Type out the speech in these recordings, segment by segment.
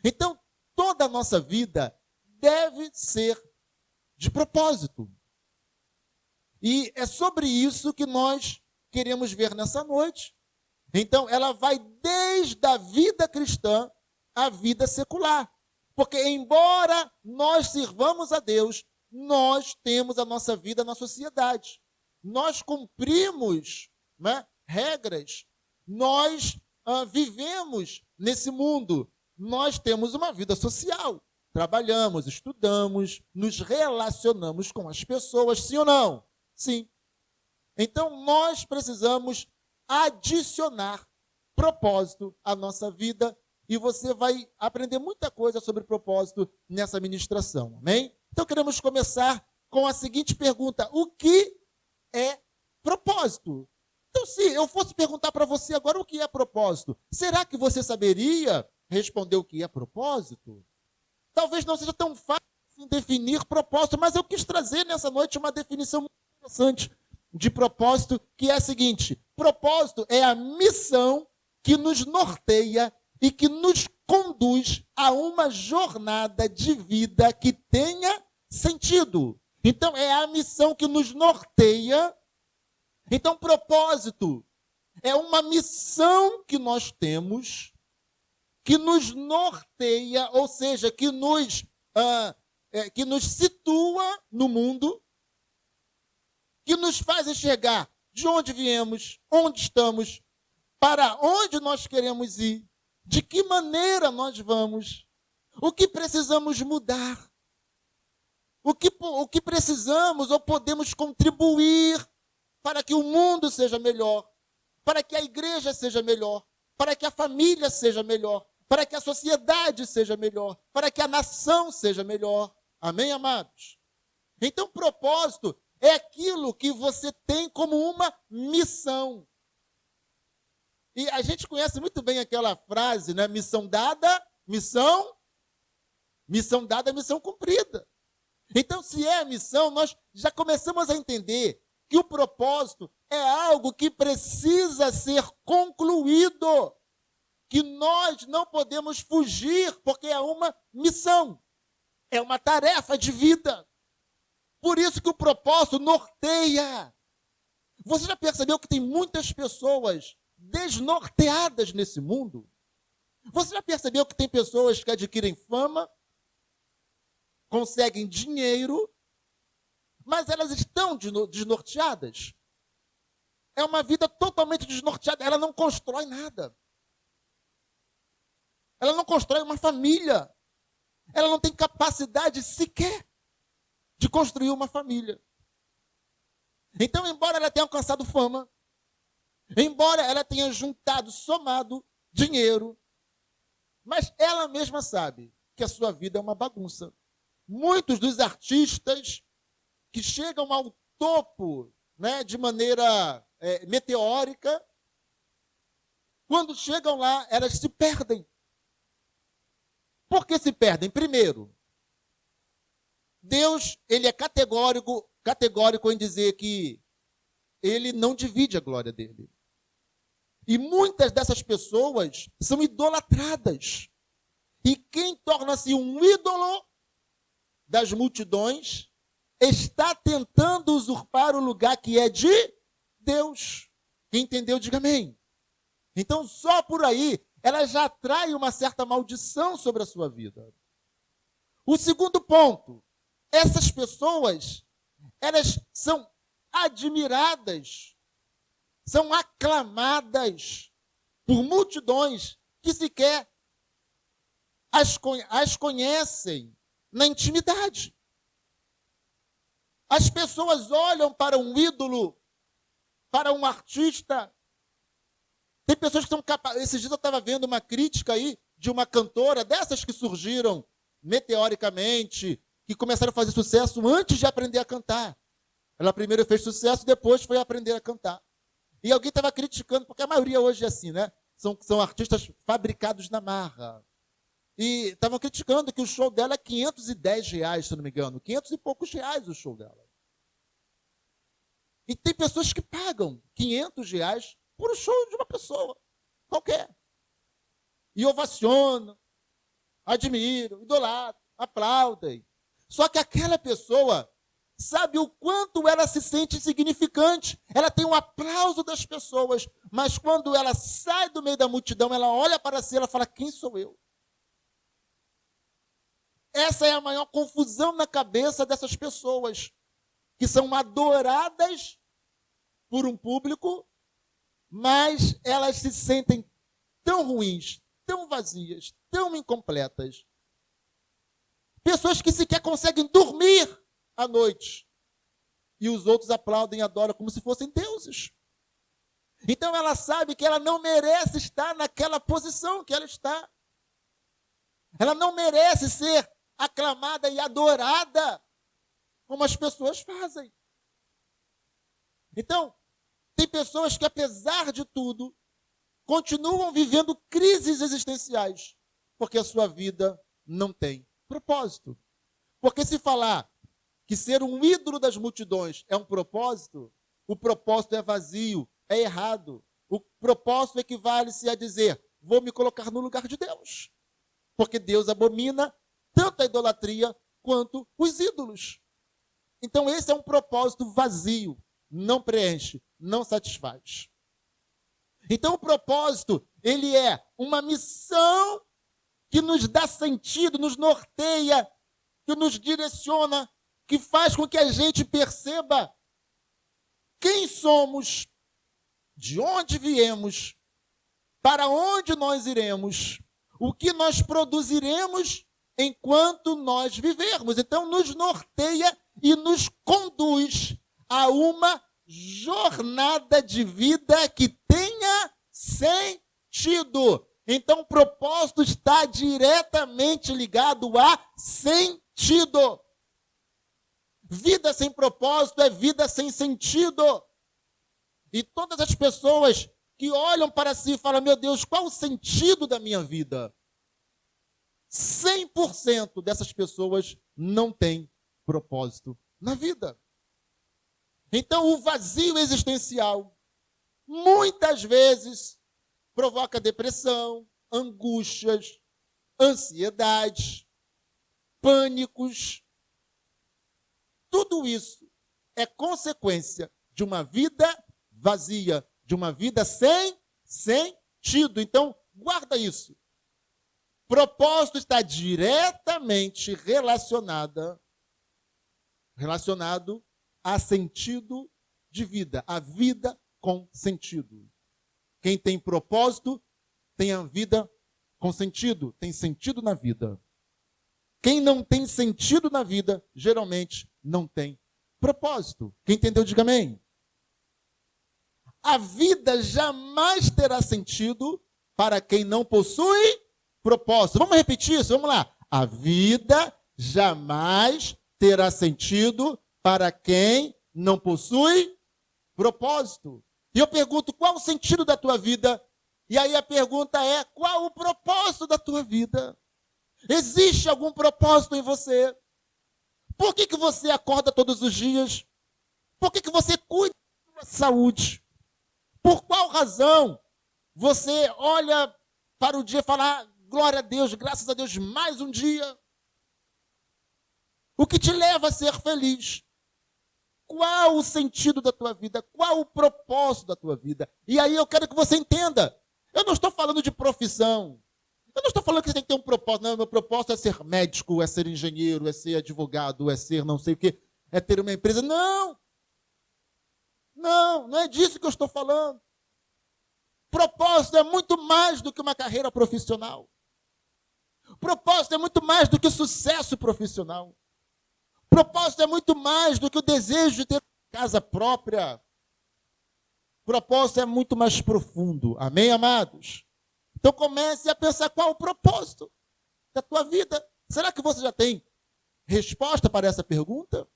Então, toda a nossa vida deve ser de propósito. E é sobre isso que nós queremos ver nessa noite. Então, ela vai desde a vida cristã à vida secular. Porque, embora nós sirvamos a Deus, nós temos a nossa vida na sociedade. Nós cumprimos, né, regras. Nós vivemos nesse mundo. Nós temos uma vida social. Trabalhamos, estudamos, nos relacionamos com as pessoas, sim ou não? Sim. Então, nós precisamos adicionar propósito à nossa vida e você vai aprender muita coisa sobre propósito nessa ministração, amém? Então, queremos começar com a seguinte pergunta: o que é propósito? Então, se eu fosse perguntar para você agora o que é propósito, será que você saberia responder o que é propósito? Talvez não seja tão fácil definir propósito, mas eu quis trazer nessa noite uma definição muito interessante de propósito, que é a seguinte: propósito é a missão que nos norteia e que nos conduz a uma jornada de vida que tenha sentido. Então, é a missão que nos norteia. Então, propósito é uma missão que nós temos, que nos norteia, ou seja, que nos situa no mundo, que nos faz enxergar de onde viemos, onde estamos, para onde nós queremos ir, de que maneira nós vamos, o que precisamos mudar, o que precisamos ou podemos contribuir para que o mundo seja melhor, para que a igreja seja melhor, para que a família seja melhor, para que a sociedade seja melhor, para que a nação seja melhor. Amém, amados? Então, propósito é aquilo que você tem como uma missão. E a gente conhece muito bem aquela frase, né? Missão dada, missão cumprida. Então, se é a missão, nós já começamos a entender que o propósito é algo que precisa ser concluído, que nós não podemos fugir, porque é uma missão, é uma tarefa de vida. Por isso que o propósito norteia. Você já percebeu que tem muitas pessoas desnorteadas nesse mundo? Você já percebeu que tem pessoas que adquirem fama, conseguem dinheiro, mas elas estão desnorteadas? É uma vida totalmente desnorteada. Ela não constrói nada. Ela não constrói uma família. Ela não tem capacidade sequer de construir uma família. Então, embora ela tenha alcançado fama, embora ela tenha juntado, somado dinheiro, mas ela mesma sabe que a sua vida é uma bagunça. Muitos dos artistas que chegam ao topo, né, de maneira meteórica, quando chegam lá, elas se perdem. Por que se perdem? Primeiro, Deus, ele é categórico em dizer que ele não divide a glória dele. E muitas dessas pessoas são idolatradas. E quem torna-se um ídolo das multidões está tentando usurpar o lugar que é de Deus. Quem entendeu, diga amém. Então, só por aí, ela já atrai uma certa maldição sobre a sua vida. O segundo ponto: essas pessoas, elas são admiradas, são aclamadas por multidões que sequer as conhecem na intimidade. As pessoas olham para um ídolo, para um artista. Tem pessoas que são capazes. Esses dias eu estava vendo uma crítica aí de uma cantora, dessas que surgiram meteoricamente, que começaram a fazer sucesso antes de aprender a cantar. Ela primeiro fez sucesso, depois foi aprender a cantar. E alguém estava criticando, porque a maioria hoje é assim, né? São artistas fabricados na marra. E estavam criticando que o show dela é R$ 510, se não me engano. 500 e poucos reais o show dela. E tem pessoas que pagam R$ 500 por um show de uma pessoa qualquer. E ovacionam. admiram, idolatram, aplaudem. Só que aquela pessoa sabe o quanto ela se sente insignificante. Ela tem o aplauso das pessoas, mas quando ela sai do meio da multidão, ela olha para si e ela fala: quem sou eu? Essa é a maior confusão na cabeça dessas pessoas, que são adoradas por um público, mas elas se sentem tão ruins, tão vazias, tão incompletas. Pessoas que sequer conseguem dormir à noite. E os outros aplaudem e adoram como se fossem deuses. Então ela sabe que ela não merece estar naquela posição que ela está. Ela não merece ser aclamada e adorada como as pessoas fazem. Então, tem pessoas que, apesar de tudo, continuam vivendo crises existenciais, porque a sua vida não tem propósito. Porque se falar que ser um ídolo das multidões é um propósito, o propósito é vazio, é errado. O propósito equivale-se a dizer: vou me colocar no lugar de Deus. Porque Deus abomina tanto a idolatria quanto os ídolos. Então esse é um propósito vazio, não preenche, não satisfaz. Então o propósito, ele é uma missão que nos dá sentido, nos norteia, que nos direciona, que faz com que a gente perceba quem somos, de onde viemos, para onde nós iremos, o que nós produziremos enquanto nós vivermos. Então nos norteia e nos conduz a uma jornada de vida que tenha sentido. Então o propósito está diretamente ligado a sentido. Vida sem propósito é vida sem sentido. E todas as pessoas que olham para si e falam: meu Deus, qual o sentido da minha vida? 100% dessas pessoas não têm propósito na vida. Então o vazio existencial muitas vezes provoca depressão, angústias, ansiedade, pânicos. Tudo isso é consequência de uma vida vazia, de uma vida sem sentido. Então, guarda isso. Propósito está diretamente relacionado a sentido de vida, a vida com sentido. Quem tem propósito tem a vida com sentido, tem sentido na vida. Quem não tem sentido na vida, geralmente não tem propósito. Quem entendeu, diga amém. A vida jamais terá sentido para quem não possui propósito. Vamos repetir isso? Vamos lá. A vida jamais terá sentido para quem não possui propósito. E eu pergunto: qual o sentido da tua vida? E aí a pergunta é: qual o propósito da tua vida? Existe algum propósito em você? Por que você acorda todos os dias? Por que você cuida da sua saúde? Por qual razão você olha para o dia e fala: glória a Deus, graças a Deus, mais um dia? O que te leva a ser feliz? Qual o sentido da tua vida? Qual o propósito da tua vida? E aí eu quero que você entenda. Eu não estou falando de profissão. Eu não estou falando que você tem que ter um propósito. Não, meu propósito é ser médico, é ser engenheiro, é ser advogado, é ser não sei o quê, é ter uma empresa. Não! Não, não é disso que eu estou falando. Propósito é muito mais do que uma carreira profissional. Propósito é muito mais do que sucesso profissional. Propósito é muito mais do que o desejo de ter uma casa própria. Propósito é muito mais profundo. Amém, amados? Então comece a pensar: qual o propósito da tua vida? Será que você já tem resposta para essa pergunta?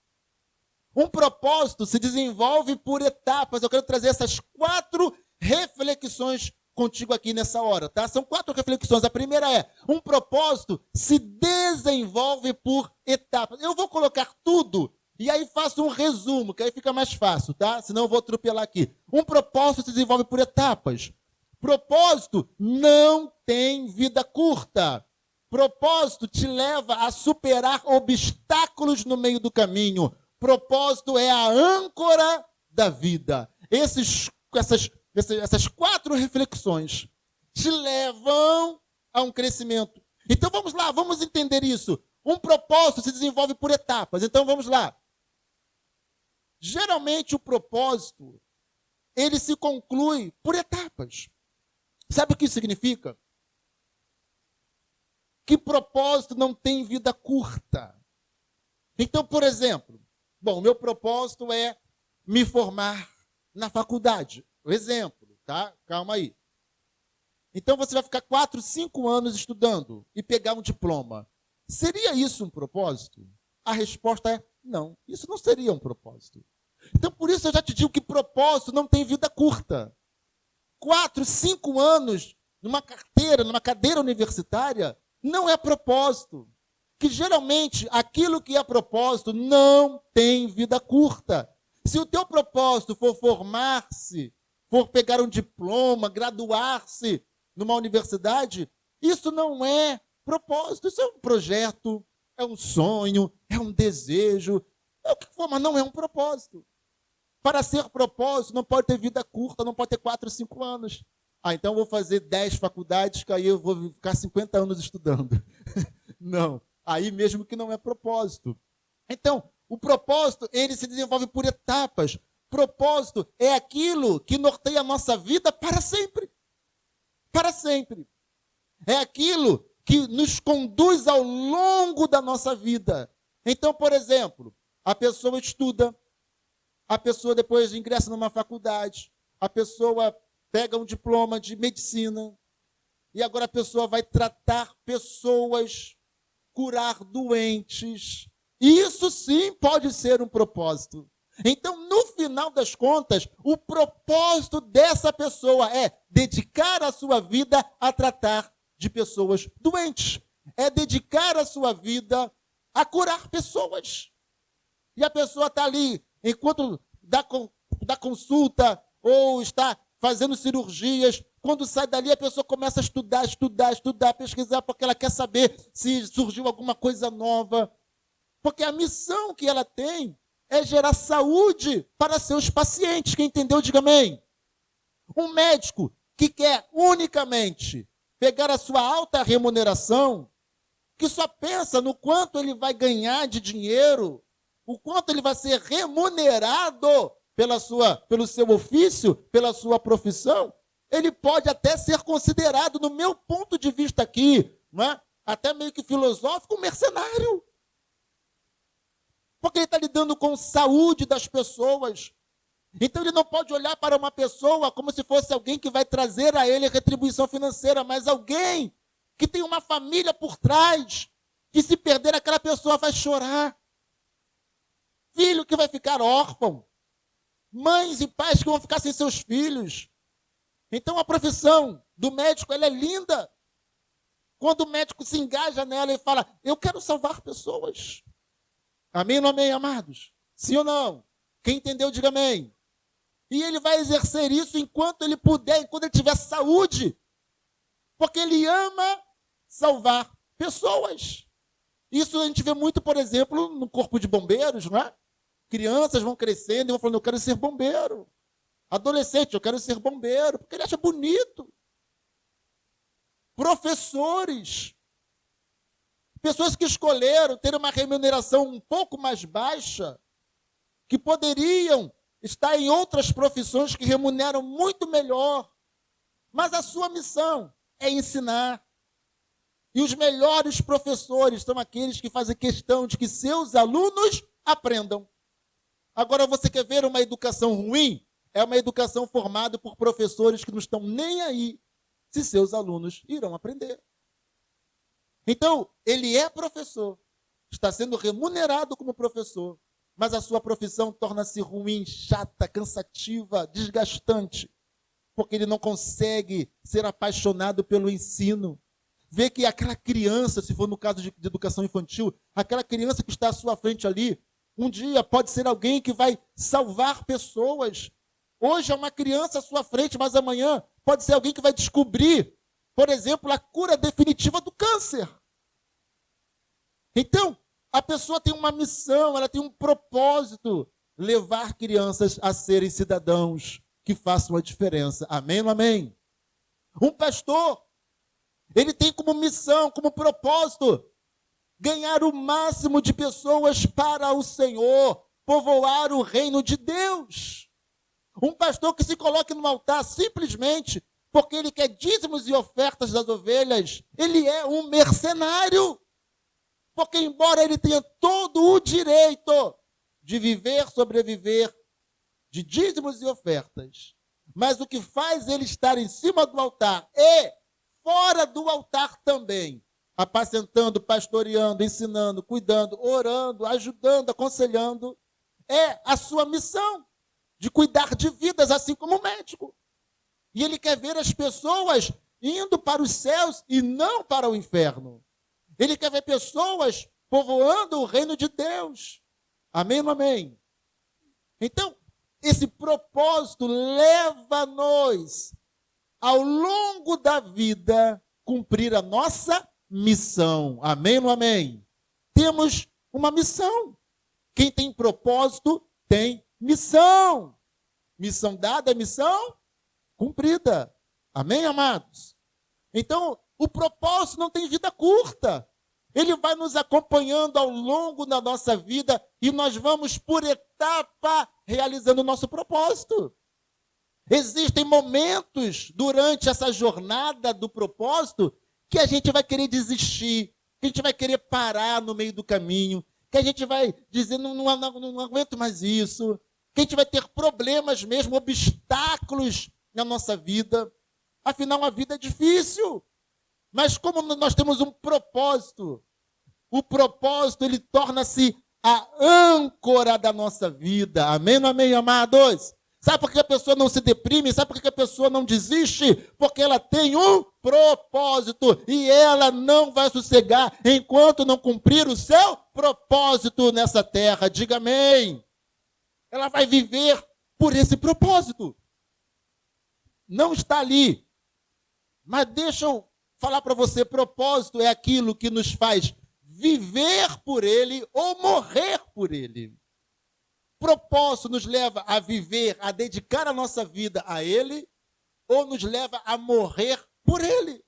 Um propósito se desenvolve por etapas. Eu quero trazer essas 4 reflexões contigo aqui nessa hora, tá? São 4 reflexões. A primeira é: um propósito se desenvolve por etapas. Eu vou colocar tudo e aí faço um resumo, que aí fica mais fácil, tá? Senão eu vou atropelar aqui. Um propósito se desenvolve por etapas. Propósito não tem vida curta. Propósito te leva a superar obstáculos no meio do caminho. Propósito é a âncora da vida. Essas 4 reflexões te levam a um crescimento. Então vamos lá, vamos entender isso. Um propósito se desenvolve por etapas. Então vamos lá. Geralmente o propósito, ele se conclui por etapas. Sabe o que isso significa? Que propósito não tem vida curta. Então, por exemplo, o meu propósito é me formar na faculdade. O exemplo, tá? Calma aí. Então você vai ficar 4, 5 anos estudando e pegar um diploma. Seria isso um propósito? A resposta é não. Isso não seria um propósito. Então, por isso eu já te digo que propósito não tem vida curta. 4, 5 anos numa cadeira universitária, não é propósito. Que geralmente aquilo que é propósito não tem vida curta. Se o teu propósito for formar-se, for pegar um diploma, graduar-se numa universidade, isso não é propósito, isso é um projeto, é um sonho, é um desejo, é o que for, mas não é um propósito. Para ser propósito, não pode ter vida curta, não pode ter 4, 5 anos. Então eu vou fazer 10 faculdades, que aí eu vou ficar 50 anos estudando. Não, aí mesmo que não é propósito. Então, o propósito, ele se desenvolve por etapas. Propósito é aquilo que norteia a nossa vida para sempre. Para sempre. É aquilo que nos conduz ao longo da nossa vida. Então, por exemplo, a pessoa estuda, a pessoa depois ingressa numa faculdade, a pessoa pega um diploma de medicina, e agora a pessoa vai tratar pessoas, curar doentes. Isso sim pode ser um propósito. Então, no final das contas, o propósito dessa pessoa é dedicar a sua vida a tratar de pessoas doentes. É dedicar a sua vida a curar pessoas. E a pessoa está ali, enquanto dá consulta ou está fazendo cirurgias, quando sai dali a pessoa começa a estudar, pesquisar, porque ela quer saber se surgiu alguma coisa nova. Porque a missão que ela tem é gerar saúde para seus pacientes. Quem entendeu, diga amém. Um médico que quer unicamente pegar a sua alta remuneração, que só pensa no quanto ele vai ganhar de dinheiro, o quanto ele vai ser remunerado pelo seu ofício, pela sua profissão, ele pode até ser considerado, no meu ponto de vista aqui, não é? Até meio que filosófico, um mercenário. Porque ele está lidando com saúde das pessoas. Então ele não pode olhar para uma pessoa como se fosse alguém que vai trazer a ele retribuição financeira, mas alguém que tem uma família por trás, que se perder aquela pessoa vai chorar. Filho que vai ficar órfão. Mães e pais que vão ficar sem seus filhos. Então a profissão do médico, ela é linda. Quando o médico se engaja nela e fala, eu quero salvar pessoas. Amém ou não amém, amados? Sim ou não? Quem entendeu, diga amém. E ele vai exercer isso enquanto ele puder, enquanto ele tiver saúde. Porque ele ama salvar pessoas. Isso a gente vê muito, por exemplo, no corpo de bombeiros, não é? Crianças vão crescendo e vão falando, eu quero ser bombeiro. Adolescente, eu quero ser bombeiro, porque ele acha bonito. Professores. Pessoas que escolheram ter uma remuneração um pouco mais baixa, que poderiam estar em outras profissões que remuneram muito melhor. Mas a sua missão é ensinar. E os melhores professores são aqueles que fazem questão de que seus alunos aprendam. Agora, você quer ver uma educação ruim? É uma educação formada por professores que não estão nem aí se seus alunos irão aprender. Então, ele é professor, está sendo remunerado como professor, mas a sua profissão torna-se ruim, chata, cansativa, desgastante, porque ele não consegue ser apaixonado pelo ensino. Vê que aquela criança, se for no caso de educação infantil, aquela criança que está à sua frente ali, um dia pode ser alguém que vai salvar pessoas. Hoje é uma criança à sua frente, mas amanhã pode ser alguém que vai descobrir, por exemplo, a cura definitiva do câncer. Então, a pessoa tem uma missão, ela tem um propósito, levar crianças a serem cidadãos que façam a diferença. Amém ou amém? Um pastor, ele tem como missão, como propósito, ganhar o máximo de pessoas para o Senhor, povoar o reino de Deus. Um pastor que se coloque no altar simplesmente porque ele quer dízimos e ofertas das ovelhas, ele é um mercenário. Porque embora ele tenha todo o direito de viver, sobreviver, de dízimos e ofertas, mas o que faz ele estar em cima do altar e fora do altar também, apacentando, pastoreando, ensinando, cuidando, orando, ajudando, aconselhando, é a sua missão de cuidar de vidas, assim como o médico. E ele quer ver as pessoas indo para os céus e não para o inferno. Ele quer ver pessoas povoando o reino de Deus. Amém ou amém? Então, esse propósito leva-nos, ao longo da vida, cumprir a nossa missão. Amém ou amém? Temos uma missão. Quem tem propósito tem missão. Missão dada, missão cumprida. Amém, amados? Então, o propósito não tem vida curta. Ele vai nos acompanhando ao longo da nossa vida e nós vamos, por etapa, realizando o nosso propósito. Existem momentos durante essa jornada do propósito que a gente vai querer desistir, que a gente vai querer parar no meio do caminho, que a gente vai dizer, não aguento mais isso, que a gente vai ter problemas mesmo, obstáculos na nossa vida. Afinal, a vida é difícil. Mas como nós temos um propósito, o propósito ele torna-se a âncora da nossa vida. Amém ou amém, amados? Sabe por que a pessoa não se deprime? Sabe por que a pessoa não desiste? Porque ela tem um propósito e ela não vai sossegar enquanto não cumprir o seu propósito nessa terra. Diga amém. Ela vai viver por esse propósito. Não está ali. Mas deixa eu falar para você, propósito é aquilo que nos faz viver por ele ou morrer por ele. Propósito nos leva a viver, a dedicar a nossa vida a ele, ou nos leva a morrer por ele.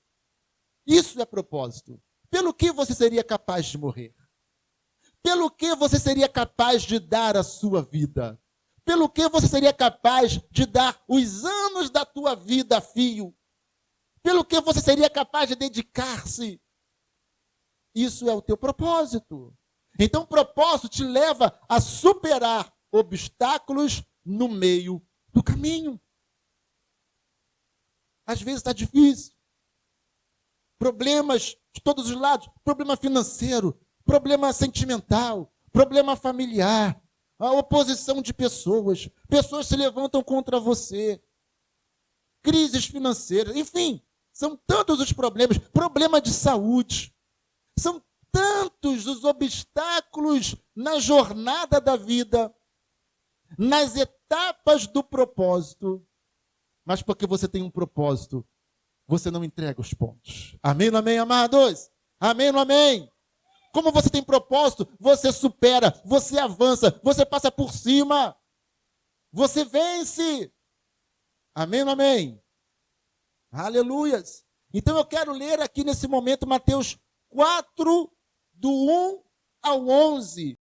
Isso é propósito. Pelo que você seria capaz de morrer? Pelo que você seria capaz de dar a sua vida? Pelo que você seria capaz de dar os anos da tua vida a fio? Pelo que você seria capaz de dedicar-se? Isso é o teu propósito. Então, o propósito te leva a superar obstáculos no meio do caminho. Às vezes está difícil. Problemas de todos os lados. Problema financeiro, problema sentimental, problema familiar, a oposição de pessoas. Pessoas se levantam contra você. Crises financeiras, enfim. São tantos os problemas, problema de saúde. São tantos os obstáculos na jornada da vida, nas etapas do propósito. Mas porque você tem um propósito, você não entrega os pontos. Amém ou amém, amados? Amém ou amém? Como você tem propósito, você supera, você avança, você passa por cima. Você vence. Amém ou amém? Aleluias. Então eu quero ler aqui nesse momento Mateus 4, do 1 ao 11.